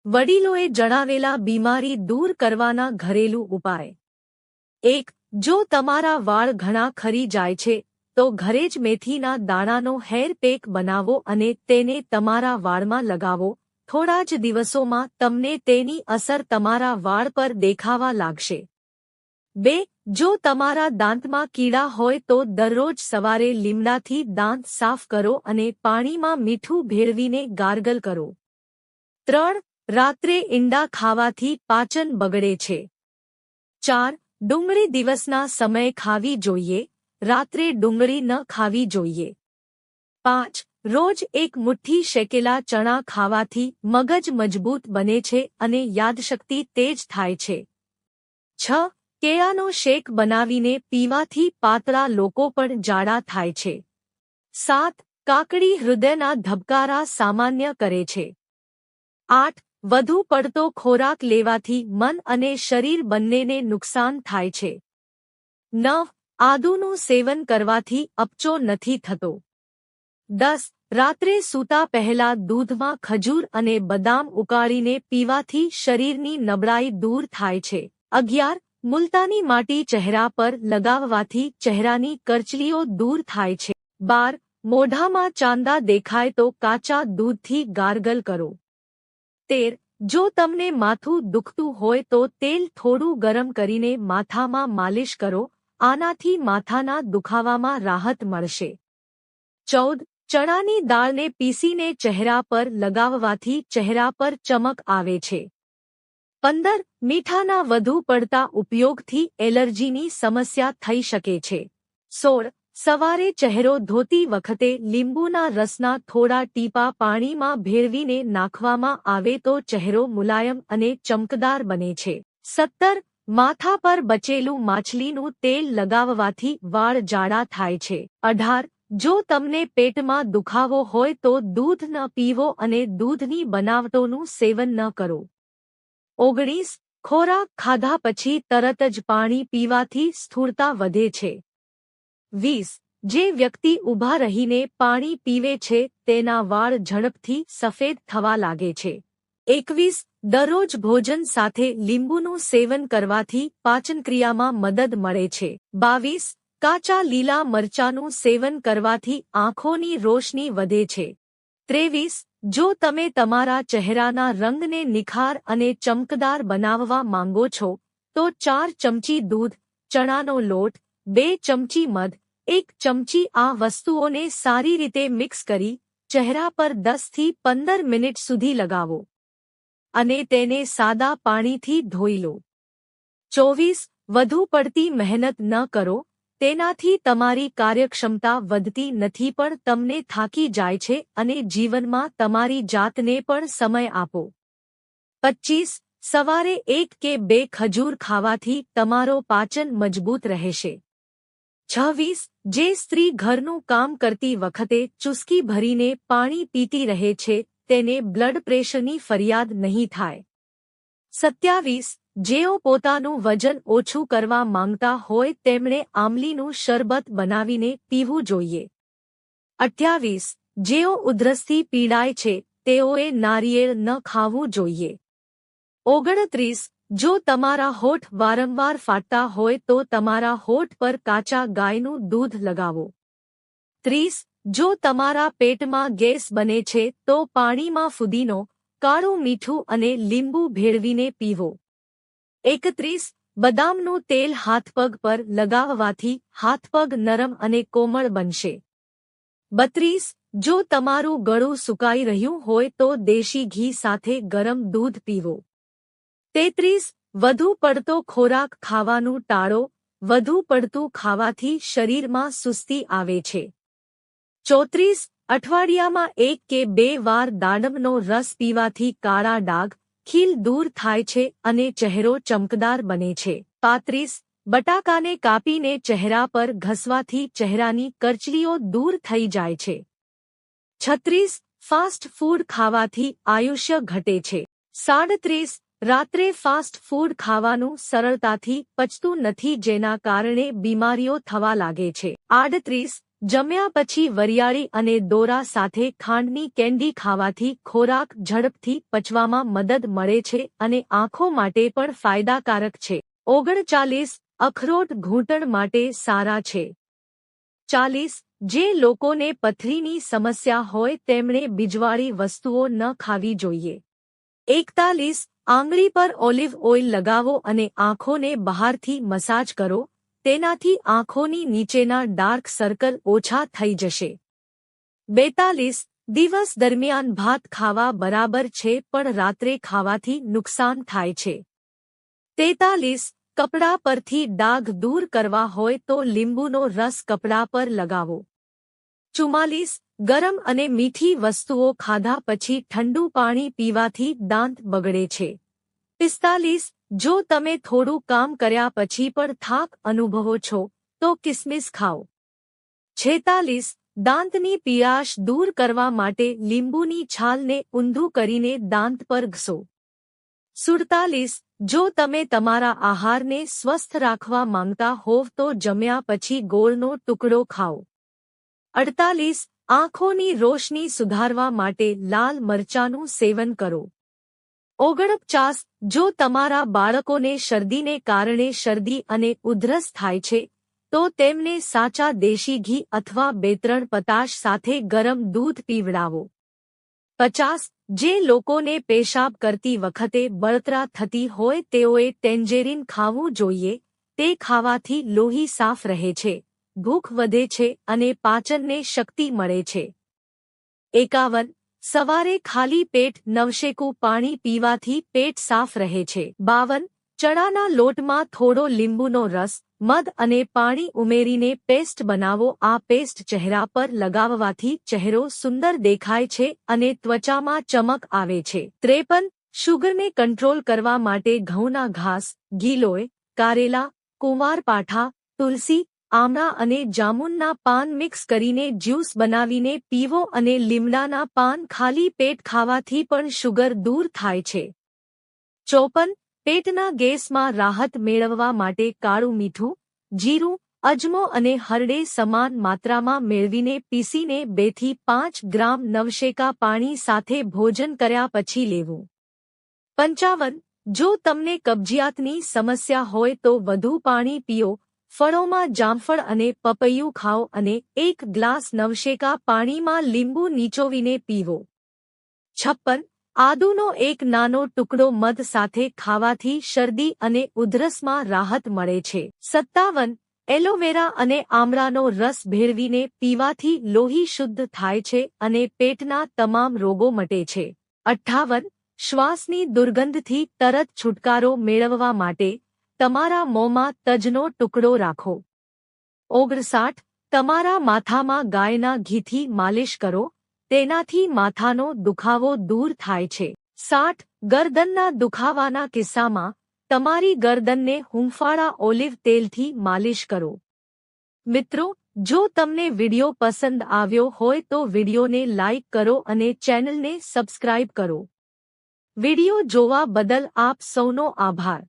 વડીલોએ જણાવેલા બીમારી દૂર કરવાના ઘરેલું ઉપાય। 1. જો તમારા વાળ ઘણા ખરી જાય છે તો ઘરે જ મેથીના દાણાનો હેર પેક બનાવો અને તેને તમારા વાળમાં લગાવો। થોડા જ દિવસોમાં તમને તેની અસર તમારા વાળ પર દેખાવા લાગશે। 2. જો તમારા દાંતમાં કીડા હોય તો દરરોજ સવારે લીમડાથી દાંત સાફ કરો અને પાણીમાં મીઠું ભેળવીને ગાર્ગલ કરો। 3. રાત્રે ઈંડા ખાવાથી પાચન બગડે છે। 4. ડુંગળી દિવસના સમયે ખાવી જોઈએ, રાત્રે ડુંગળી ન ખાવી જોઈએ। 5. રોજ એક મુઠ્ઠી શેકેલા ચણા ખાવાથી મગજ મજબૂત બને છે અને યાદશક્તિ તેજ થાય છે। 6. કેળાનો શેક બનાવીને પીવાથી પાતળા લોકો પણ જાડા થાય છે। 7. કાકડી હૃદયના ધબકારા સામાન્ય કરે છે। 8. વધુ પડતો ખોરાક લેવાથી મન અને શરીર બંનેને નુકસાન થાય છે। 9. આદુનું સેવન કરવાથી અપચો નથી થતો। 10. રાત્રે સૂતા પહેલા દૂધમાં ખજૂર અને બદામ ઉકાળીને પીવાથી શરીરની નબળાઈ દૂર થાય છે। 11. મુલતાની માટી ચહેરા પર લગાવવાથી ચહેરાની કરચલીઓ દૂર થાય છે। 12. મોઢામાં ચાંદા દેખાય તો કાચા દૂધથી ગાર્ગલ કરો। 13. જો તમને માથું દુખતું હોય તો તેલ થોડું ગરમ કરીને માથામાં માલિશ કરો, આનાથી માથાના દુખાવામાં રાહત મળશે। 14. ચણાની દાળને પીસીને ચહેરા પર લગાવવાથી ચહેરા પર ચમક આવે છે। 15. મીઠાના વધુ પડતા ઉપયોગથી એલર્જીની સમસ્યા થઈ શકે છે। 16. સવારે ચહેરો ધોતી વખતે લીંબુના રસના થોડા ટીપા પાણીમાં ભેળવીને નાખવામાં આવે તો ચહેરો મુલાયમ અને ચમકદાર બને છે। 17. માથા પર બચેલું માછલીનું તેલ લગાવવાથી વાળ જાડા થાય છે। 18. જો તમને પેટમાં દુખાવો હોય તો દૂધ ન પીવો અને દૂધની બનાવટોનું સેવન ન કરો। 19. ખોરાક ખાધા પછી તરત જ પાણી પીવાથી સ્થૂળતા વધે છે। 20. જે વ્યક્તિ ઊભા રહીને પાણી પીવે છે તેના વાળ ઝડપથી સફેદ થવા લાગે છે। 21. દરરોજ ભોજન સાથે લીંબુનું સેવન કરવાથી પાચનક્રિયામાં મદદ મળે છે। 22. કાચા લીલા મરચાનું સેવન કરવાથી આંખોની રોશની વધે છે। 23. જો તમે તમારા ચહેરાના રંગને નિખાર અને ચમકદાર બનાવવા માંગો છો તો 4 ચમચી દૂધ, ચણાનો લોટ, 2 ચમચી મધ, 1 ચમચી આ વસ્તુઓને સારી રીતે મિક્સ કરી ચહેરા પર 10 થી 15 મિનિટ સુધી લગાવો અને તેને સાદા પાણીથી ધોઈ લો। 24. વધુ પડતી મહેનત ન કરો, તેનાથી તમારી કાર્યક્ષમતા વધતી નથી પણ તમને થાકી જાય છે અને જીવનમાં તમારી જાતને પણ સમય આપો। 25. સવારે 1 કે 2 ખજૂર ખાવાથી તમારો પાચન મજબૂત રહેશે। 26. જે સ્ત્રી ઘરનું કામ કરતી વખતે ચુસ્કી ભરીને પાણી પીતી રહે છે તેને બ્લડ પ્રેશરની ફરિયાદ નહીં થાય। 27. જેઓ પોતાનું વજન ઓછું કરવા માંગતા હોય તેમણે આમલીનું શરબત બનાવીને પીવું જોઈએ। 28. જેઓ ઉધરસથી પીડાય છે તેઓએ નારિયેળ ન ખાવું જોઈએ। 29. જો તમારા હોઠ વારંવાર ફાટતા હોય તો તમારા હોઠ પર કાચા ગાયનું દૂધ લગાવો। 30. જો તમારા પેટમાં ગેસ બને છે તો પાણીમાં ફુદીનો, કાળું મીઠું અને લીંબુ ભેળવીને પીવો। 31. બદામનું તેલ હાથપગ પર લગાવવાથી હાથપગ નરમ અને કોમળ બનશે। 32. જો તમારું ગળું સુકાઈ રહ્યું હોય તો દેશી ઘી સાથે ગરમ દૂધ પીવો। 33. વધુ પડતો ખોરાક ખાવાનું ટાળો, વધુ પડતું ખાવાથી શરીરમાં સુસ્તી આવે છે। 34. અઠવાડિયામાં 1 કે 2 વાર દાડમનો રસ પીવાથી કાળા ડાઘ, ખીલ દૂર થાય છે અને ચહેરો ચમકદાર બને છે। 35. બટાકાને કાપીને ચહેરા પર ઘસવાથી ચહેરાની કરચલીઓ દૂર થઈ જાય છે। 36. ફાસ્ટ ફૂડ ખાવાથી આયુષ્ય ઘટે છે। 37. રાત્રે ફાસ્ટ ફૂડ ખાવાનું સરળતાથી પચતું નથી જેના કારણે બીમારીઓ થવા લાગે છે। 38. જમ્યા પછી વરિયાળી અને દોરા સાથે ખાંડની કેન્ડી ખાવાથી ખોરાક ઝડપથી પચવામાં મદદ મળે છે અને આંખો માટે પણ ફાયદાકારક છે. 39. અખરોટ ઘૂંટણ માટે સારા છે. 40. જે લોકોને પથરીની સમસ્યા હોય તેમણે બીજવાળી વસ્તુઓ ન ખાવી જોઈએ. 41. આંગળી પર ઓલિવ ઓઇલ લગાવો અને આંખોને બહારથી મસાજ કરો, તેનાથી આંખોની નીચેના ડાર્ક સર્કલ ઓછા થઈ જશે. 42. દિવસ દરમિયાન ભાત ખાવા બરાબર છે પણ રાત્રે ખાવાથી નુકસાન થાય છે. 43. કપડા પરથી ડાઘ દૂર કરવા હોય તો લીંબુનો રસ કપડા પર લગાવો. 44. ગરમ અને મીઠી વસ્તુઓ ખાધા પછી ઠંડુ પાણી પીવાથી દાંત બગડે છે. 45. જો તમે થોડું કામ કર્યા પછી પણ થાક અનુભવો છો તો કિસમિસ ખાઓ. 46. દાંતની પીળાશ દૂર કરવા માટે લીંબુની છાલને ઊંધું કરીને દાંત પર ઘસો. 47. જો તમે તમારા આહારને સ્વસ્થ રાખવા માંગતા હોવ તો જમ્યા પછી ગોળનો ટુકડો ખાઓ. 48. આંખોની રોશની સુધારવા માટે લાલ મરચાંનું સેવન કરો. 49. જો તમારા બાળકોને શરદીને કારણે શરદી અને ઉધરસ થાય છે તો તેમને સાચા દેશી ઘી અથવા 2-3 પતાશ સાથે ગરમ દૂધ પીવડાવો. 50. જે લોકોને પેશાબ કરતી વખતે બળતરા થતી હોય તેઓએ ટેન્જેરીન ખાવું જોઈએ, તે ખાવાથી લોહી સાફ રહે છે, ભૂખ વધે છે અને પાચનને શક્તિ મળે છે. 51. સવારે ખાલી પેટ નવશેકું પાણી પીવાથી પેટ સાફ રહે છે. 52. ચણાના લોટમાં થોડો લીંબુનો રસ, મધ અને પાણી ઉમેરીને પેસ્ટ બનાવો. આ પેસ્ટ ચહેરા પર લગાવવાથી ચહેરો સુંદર દેખાય છે અને ત્વચામાં ચમક આવે છે. 53. શુગરને કંટ્રોલ કરવા માટે ઘઉંના ઘાસ, ગીલોય, કારેલા, કુંવારપાઠા, તુલસી, આમળા અને જામુનના પાન મિક્સ કરીને જ્યુસ બનાવીને પીવો અને લીમડાના પાન ખાલી પેટ ખાવાથી પણ શુગર દૂર થાય છે. 54. પેટના ગેસમાં રાહત મેળવવા માટે કાળું મીઠું, જીરું, અજમો અને હરડે સમાન માત્રામાં મેળવીને પીસીને 2 થી 5 ગ્રામ નવશેકા પાણી સાથે ભોજન કર્યા પછી લેવું. 55. જો તમને કબજિયાતની સમસ્યા હોય તો વધુ પાણી પીઓ. ફળોમાં જામફળ અને પપૈયું ખાઓ અને 1 ગ્લાસ નવશેકા પાણીમાં લીંબુ નીચોવીને પીવો. 56. આદુનો એક નાનો ટુકડો મધ સાથે ખાવાથી શરદી અને ઉધરસમાં રાહત મળે છે. 57. એલોવેરા અને આમળાનો રસ ભેળવીને પીવાથી લોહી શુદ્ધ થાય છે અને પેટના તમામ રોગો મટે છે. 58. શ્વાસની દુર્ગંધથી તરત છુટકારો મેળવવા માટે તમારા મોંમાં તજનો ટુકડો રાખો. 59. તમારા માથામાં ગાયના ઘીથી માલિશ કરો, તેનાથી માથાનો દુખાવો દૂર થાય છે. 60. ગરદનના દુખાવાના કિસ્સામાં તમારી ગરદનને હૂંફાળા ઓલિવ તેલથી માલિશ કરો. મિત્રો, જો તમને વિડિયો પસંદ આવ્યો હોય તો વિડિયોને લાઇક કરો અને ચેનલને સબસ્ક્રાઇબ કરો. વિડિયો જોવા બદલ આપ સૌનો આભાર.